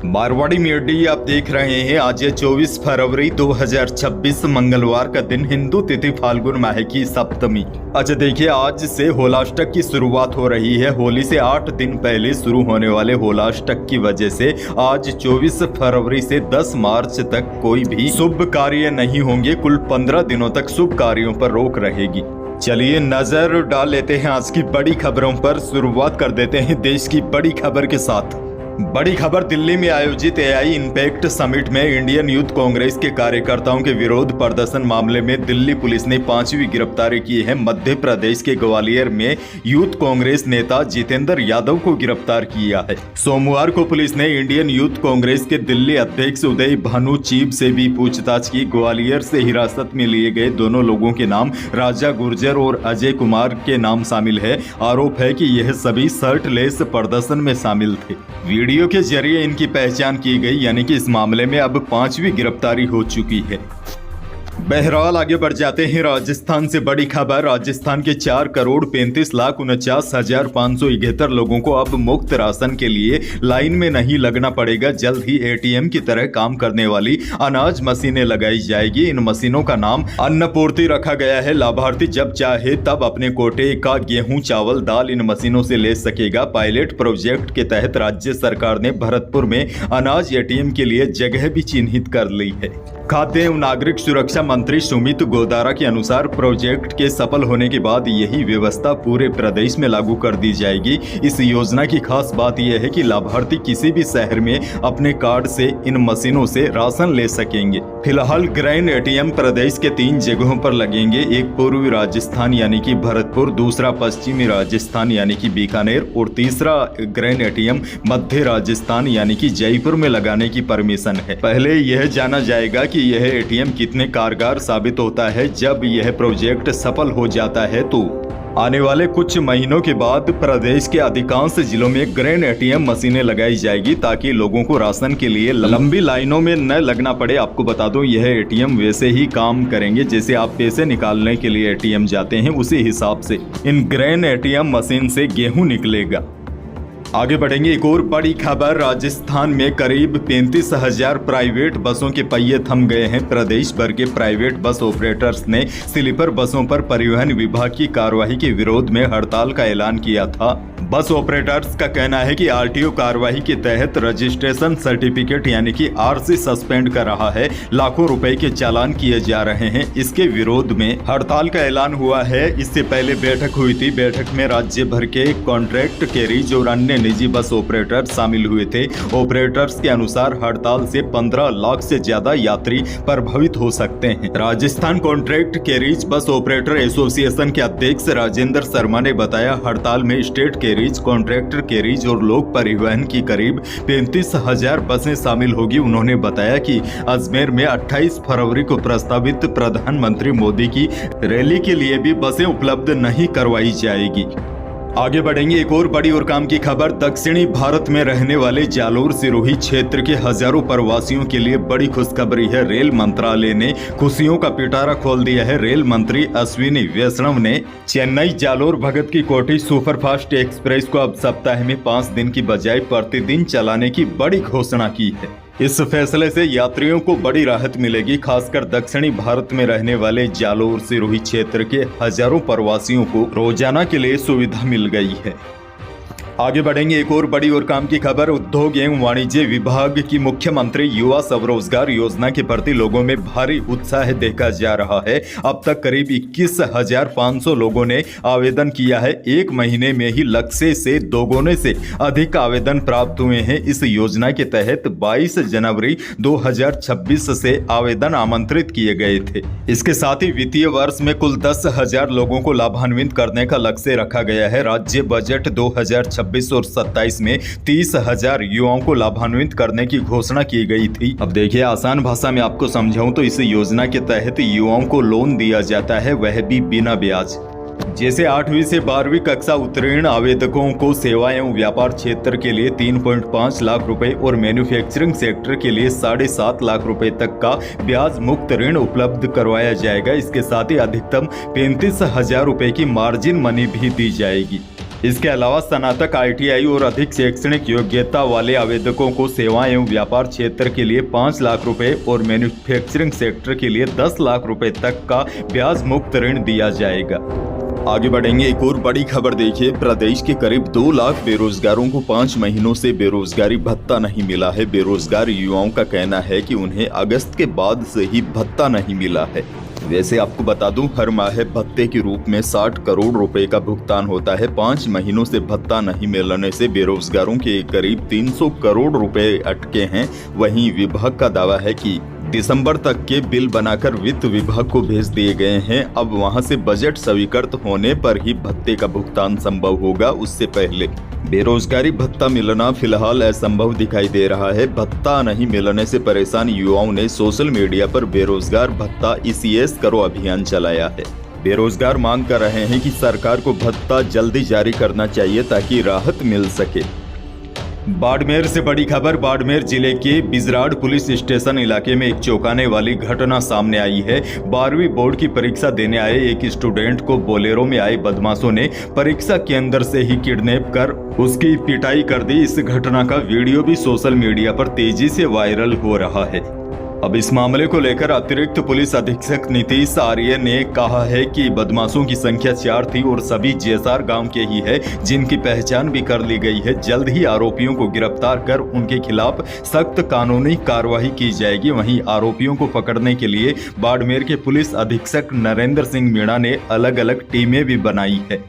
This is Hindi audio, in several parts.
मारवाड़ी मीडिया आप देख रहे हैं। आज है 24 फरवरी 2026 मंगलवार का दिन, हिंदू तिथि फाल्गुन माह की सप्तमी। अच्छा देखिए, आज से होलाष्टक की शुरुआत हो रही है। होली से 8 दिन पहले शुरू होने वाले होलाष्टक की वजह से आज 24 फरवरी से 10 मार्च तक कोई भी शुभ कार्य नहीं होंगे। कुल 15 दिनों तक शुभ कार्यों पर रोक रहेगी। चलिए नजर डाल लेते हैं आज की बड़ी खबरों पर। शुरुआत कर देते हैं देश की बड़ी खबर के साथ। बड़ी खबर, दिल्ली में आयोजित एआई इम्पैक्ट समिट में इंडियन यूथ कांग्रेस के कार्यकर्ताओं के विरोध प्रदर्शन मामले में दिल्ली पुलिस ने 5वीं गिरफ्तारी की है। मध्य प्रदेश के ग्वालियर में यूथ कांग्रेस नेता जितेंद्र यादव को गिरफ्तार किया है। सोमवार को पुलिस ने इंडियन यूथ कांग्रेस के दिल्ली अध्यक्ष उदय भानु चीब से भी पूछताछ की। ग्वालियर से हिरासत में लिए गए दोनों लोगों के नाम राजा गुर्जर और अजय कुमार के नाम शामिल है। आरोप है कि यह सभी शर्टलेस प्रदर्शन में शामिल थे। वीडियो के जरिए इनकी पहचान की गई, यानी कि इस मामले में अब 5वीं गिरफ्तारी हो चुकी है। बहरहाल आगे बढ़ जाते हैं राजस्थान से बड़ी खबर। राजस्थान के 4,35,49,571 लोगों को अब मुफ्त राशन के लिए लाइन में नहीं लगना पड़ेगा। जल्द ही एटीएम की तरह काम करने वाली अनाज मशीनें लगाई जाएगी। इन मशीनों का नाम अन्नपूर्ति रखा गया है। लाभार्थी जब चाहे तब अपने कोटे का गेहूं, चावल, दाल इन मशीनों से ले सकेगा। पायलट प्रोजेक्ट के तहत राज्य सरकार ने भरतपुर में अनाज एटीएम के लिए जगह भी चिन्हित कर ली है। खाद्य एवं नागरिक सुरक्षा मंत्री सुमित गोदारा के अनुसार प्रोजेक्ट के सफल होने के बाद यही व्यवस्था पूरे प्रदेश में लागू कर दी जाएगी। इस योजना की खास बात यह है कि लाभार्थी किसी भी शहर में अपने कार्ड से इन मशीनों से राशन ले सकेंगे। फिलहाल ग्रैंड एटीएम प्रदेश के 3 जगहों पर लगेंगे। एक पूर्वी राजस्थान यानी कि भरतपुर, दूसरा पश्चिमी राजस्थान यानी कि बीकानेर और तीसरा ग्रैंड एटीएम मध्य राजस्थान यानी कि जयपुर में लगाने की परमिशन है। पहले यह जाना जाएगा कि यह एटीएम कितने कारगर साबित होता है। जब यह प्रोजेक्ट सफल हो जाता है तो आने वाले कुछ महीनों के बाद प्रदेश के अधिकांश जिलों में ग्रैंड एटीएम मशीनें लगाई जाएगी, ताकि लोगों को राशन के लिए लंबी लाइनों में न लगना पड़े। आपको बता दूं, यह एटीएम वैसे ही काम करेंगे जैसे आप पैसे निकालने के लिए एटीएम जाते हैं, उसी हिसाब से इन ग्रैंड एटीएम मशीन से गेहूं निकलेगा। आगे बढ़ेंगे, एक और बड़ी खबर। राजस्थान में करीब 35,000 प्राइवेट बसों के पहिए थम गए हैं। प्रदेश भर के प्राइवेट बस ऑपरेटर्स ने स्लीपर बसों पर परिवहन विभाग की कार्रवाई के विरोध में हड़ताल का ऐलान किया था। बस ऑपरेटर्स का कहना है कि आरटीओ कार्रवाई के तहत रजिस्ट्रेशन सर्टिफिकेट यानी कि आरसी सस्पेंड कर रहा है। लाखों रुपए के चालान किए जा रहे हैं। इसके विरोध में हड़ताल का ऐलान हुआ है। इससे पहले बैठक हुई थी। बैठक में राज्य भर के कॉन्ट्रैक्ट कैरिज और अन्य निजी बस ऑपरेटर शामिल हुए थे। ऑपरेटर्स के अनुसार हड़ताल से 15 लाख से ज्यादा यात्री प्रभावित हो सकते हैं। Rajasthan contract carriage bus operator association के अध्यक्ष राजेंद्र शर्मा ने बताया, हड़ताल में स्टेट कैरिज, कॉन्ट्रैक्टर कैरिज और लोक परिवहन की करीब 35,000 बसें शामिल होगी। उन्होंने बताया कि अजमेर में 28 फरवरी को प्रस्तावित प्रधानमंत्री मोदी की रैली के लिए भी बसें उपलब्ध नहीं करवाई जाएगी। आगे बढ़ेंगे, एक और बड़ी और काम की खबर। दक्षिणी भारत में रहने वाले जालोर सिरोही क्षेत्र के हजारों प्रवासियों के लिए बड़ी खुशखबरी है। रेल मंत्रालय ने खुशियों का पिटारा खोल दिया है। रेल मंत्री अश्विनी वैष्णव ने चेन्नई जालोर भगत की कोठी सुपरफास्ट एक्सप्रेस को अब सप्ताह में 5 दिन की बजाय प्रतिदिन चलाने की बड़ी घोषणा की है। इस फैसले से यात्रियों को बड़ी राहत मिलेगी। खासकर दक्षिणी भारत में रहने वाले जालोर सिरोही क्षेत्र के हजारों प्रवासियों को रोजाना के लिए सुविधा मिल गई है। आगे बढ़ेंगे, एक और बड़ी और काम की खबर। उद्योग एवं वाणिज्य विभाग की मुख्यमंत्री युवा स्वरोजगार योजना के प्रति लोगों में भारी उत्साह देखा जा रहा है। अब तक करीब 21,500 लोगों ने आवेदन किया है। 1 महीने में ही लक्ष्य से दोगुने से अधिक आवेदन प्राप्त हुए हैं। इस योजना के तहत 22 जनवरी 2026 से आवेदन आमंत्रित किए गए थे। इसके साथ ही वित्तीय वर्ष में कुल 10,000 लोगों को लाभान्वित करने का लक्ष्य रखा गया है। राज्य बजट 2026 और 27 में 30,000 युवाओं को लाभान्वित करने की घोषणा की गई थी। अब देखिए, आसान भाषा में आपको समझाऊं तो इस योजना के तहत युवाओं को लोन दिया जाता है, वह भी बिना ब्याज। जैसे 8वीं से 12वीं कक्षा उत्तीर्ण आवेदकों को सेवा एवं व्यापार क्षेत्र के लिए 3.5 लाख रुपए और मैन्युफैक्चरिंग सेक्टर के लिए 7.5 लाख रुपए तक का ब्याज मुक्त ऋण उपलब्ध करवाया जाएगा। इसके साथ ही अधिकतम 35,000 रुपए की मार्जिन मनी भी दी जाएगी। इसके अलावा स्नातक, ITI और अधिक शैक्षणिक योग्यता वाले आवेदकों को सेवा एवं व्यापार क्षेत्र के लिए 5 लाख रुपए और मैन्युफैक्चरिंग सेक्टर के लिए 10 लाख रुपए तक का ब्याज मुक्त ऋण दिया जाएगा। आगे बढ़ेंगे, एक और बड़ी खबर देखिए। प्रदेश के करीब 2 लाख बेरोजगारों को 5 महीनों से बेरोजगारी भत्ता नहीं मिला है। बेरोजगार युवाओं का कहना है कि उन्हें अगस्त के बाद से ही भत्ता नहीं मिला है। वैसे आपको बता दूं, हर माह भत्ते के रूप में 60 करोड़ रुपए का भुगतान होता है। 5 महीनों से भत्ता नहीं मिलने से बेरोजगारों के करीब 300 करोड़ रुपए अटके हैं। वहीं विभाग का दावा है कि दिसंबर तक के बिल बनाकर वित्त विभाग को भेज दिए गए हैं। अब वहां से बजट स्वीकृत होने पर ही भत्ते का भुगतान संभव होगा। उससे पहले बेरोजगारी भत्ता मिलना फिलहाल असंभव दिखाई दे रहा है। भत्ता नहीं मिलने से परेशान युवाओं ने सोशल मीडिया पर बेरोजगार भत्ता ECS करो अभियान चलाया है। बेरोजगार मांग कर रहे हैं कि सरकार को भत्ता जल्दी जारी करना चाहिए ताकि राहत मिल सके। बाड़मेर से बड़ी खबर। बाड़मेर जिले के बिजराड़ पुलिस स्टेशन इलाके में एक चौंकाने वाली घटना सामने आई है। 12वीं बोर्ड की परीक्षा देने आए एक स्टूडेंट को बोलेरो में आए बदमाशों ने परीक्षा केंद्र से ही किडनैप कर उसकी पिटाई कर दी। इस घटना का वीडियो भी सोशल मीडिया पर तेजी से वायरल हो रहा है। अब इस मामले को लेकर अतिरिक्त पुलिस अधीक्षक नीतीश आर्य ने कहा है कि बदमाशों की संख्या 4 थी और सभी जेसार गांव के ही है, जिनकी पहचान भी कर ली गई है। जल्द ही आरोपियों को गिरफ्तार कर उनके खिलाफ सख्त कानूनी कार्रवाई की जाएगी। वहीं आरोपियों को पकड़ने के लिए बाड़मेर के पुलिस अधीक्षक नरेंद्र सिंह मीणा ने अलग अलग टीमें भी बनाई है।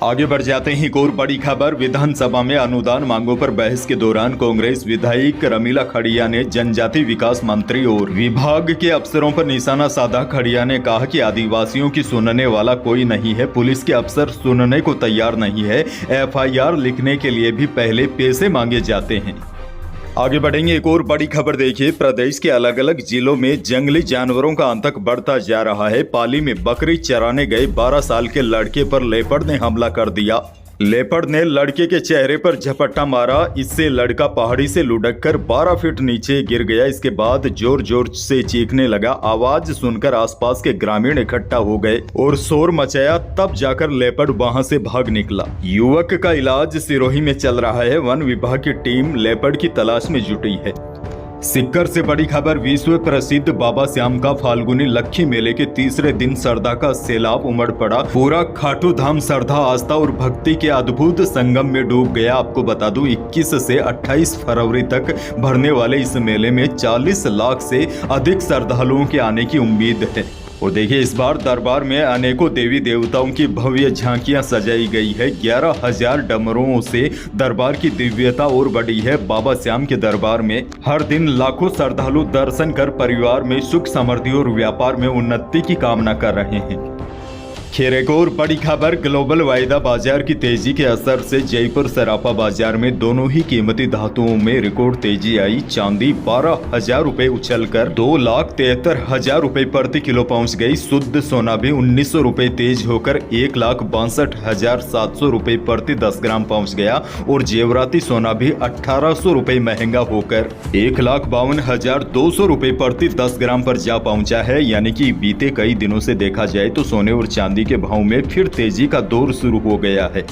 आगे बढ़ जाते हैं, एक और बड़ी खबर। विधानसभा में अनुदान मांगों पर बहस के दौरान कांग्रेस विधायक रमीला खड़िया ने जनजाति विकास मंत्री और विभाग के अफसरों पर निशाना साधा। खड़िया ने कहा कि आदिवासियों की सुनने वाला कोई नहीं है, पुलिस के अफसर सुनने को तैयार नहीं है। FIR लिखने के लिए भी पहले पैसे मांगे जाते हैं। आगे बढ़ेंगे, एक और बड़ी खबर देखिए। प्रदेश के अलग अलग जिलों में जंगली जानवरों का आतंक बढ़ता जा रहा है। पाली में बकरी चराने गए 12 साल के लड़के पर लेपर्ड ने हमला कर दिया। लेपर्ड ने लड़के के चेहरे पर झपट्टा मारा। इससे लड़का पहाड़ी से लुढ़क कर 12 फीट नीचे गिर गया। इसके बाद जोर जोर से चीखने लगा। आवाज सुनकर आसपास के ग्रामीण इकट्ठा हो गए और शोर मचाया। तब जाकर लेपर्ड वहां से भाग निकला। युवक का इलाज सिरोही में चल रहा है। वन विभाग की टीम लेपर्ड की तलाश में जुटी है। सिक्कर से बड़ी खबर। विश्व प्रसिद्ध बाबा श्याम का फाल्गुनी लक्खी मेले के तीसरे दिन श्रद्धा का सैलाब उमड़ पड़ा। पूरा खाटू धाम श्रद्धा, आस्था और भक्ति के अद्भुत संगम में डूब गया। आपको बता दूं, 21 से 28 फरवरी तक भरने वाले इस मेले में 40 लाख से अधिक श्रद्धालुओं के आने की उम्मीद है। और देखिए, इस बार दरबार में अनेकों देवी देवताओं की भव्य झांकियां सजाई गई है। 11,000 डमरुओं से दरबार की दिव्यता और बढ़ी है। बाबा श्याम के दरबार में हर दिन लाखों श्रद्धालु दर्शन कर परिवार में सुख समृद्धि और व्यापार में उन्नति की कामना कर रहे हैं। खैर, एक और बड़ी खबर। ग्लोबल वायदा बाजार की तेजी के असर से जयपुर सराफा बाजार में दोनों ही कीमती धातुओं में रिकॉर्ड तेजी आई। चांदी 12,000 रुपए उछलकर 2,73,000 रुपए प्रति किलो पहुंच गई। शुद्ध सोना भी 1,900 रुपए तेज होकर 1,62,700 रुपए प्रति 10 ग्राम पहुंच गया और जेवराती सोना भी 1,800 रुपए महंगा होकर 1,52,200 रुपए प्रति 10 ग्राम पर जा पहुंचा है। यानी कि बीते कई दिनों से देखा जाए तो सोने और चांदी के भाव में फिर तेजी का दौर शुरू हो गया है।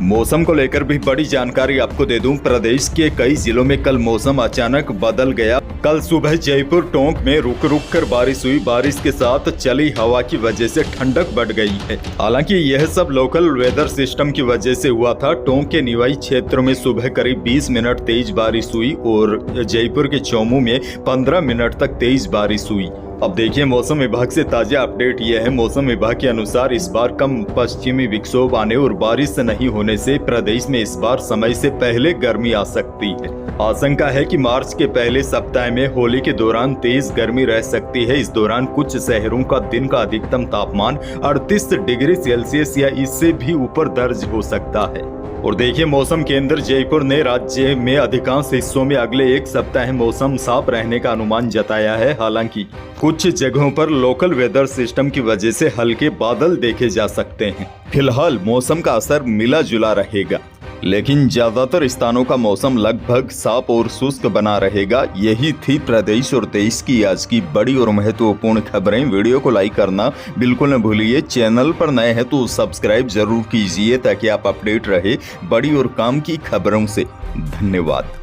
मौसम को लेकर भी बड़ी जानकारी आपको दे दूं। प्रदेश के कई जिलों में कल मौसम अचानक बदल गया। कल सुबह जयपुर टोंक में रुक रुक कर बारिश हुई। बारिश के साथ चली हवा की वजह से ठंडक बढ़ गई है। हालांकि यह सब लोकल वेदर सिस्टम की वजह से हुआ था। टोंक के निवाई क्षेत्र में सुबह करीब 20 मिनट तेज बारिश हुई और जयपुर के चौमू में 15 मिनट तक तेज बारिश हुई। अब देखिए, मौसम विभाग से ताजा अपडेट यह है। मौसम विभाग के अनुसार इस बार कम पश्चिमी विक्षोभ आने और बारिश नहीं होने से प्रदेश में इस बार समय से पहले गर्मी आ सकती है। आशंका है कि मार्च के पहले सप्ताह में होली के दौरान तेज गर्मी रह सकती है। इस दौरान कुछ शहरों का दिन का अधिकतम तापमान 38 डिग्री सेल्सियस या इससे भी ऊपर दर्ज हो सकता है। और देखिए, मौसम केंद्र जयपुर ने राज्य में अधिकांश हिस्सों में अगले एक सप्ताह मौसम साफ रहने का अनुमान जताया है। हालांकि कुछ जगहों पर लोकल वेदर सिस्टम की वजह से हल्के बादल देखे जा सकते हैं। फिलहाल मौसम का असर मिला जुला रहेगा। लेकिन ज्यादातर स्थानों का मौसम लगभग साफ और शुष्क बना रहेगा। यही थी प्रदेश और देश की आज की बड़ी और महत्वपूर्ण खबरें। वीडियो को लाइक करना बिल्कुल न भूलिए। चैनल पर नए हैं तो सब्सक्राइब जरूर कीजिए ताकि आप अपडेट रहे बड़ी और काम की खबरों से। धन्यवाद।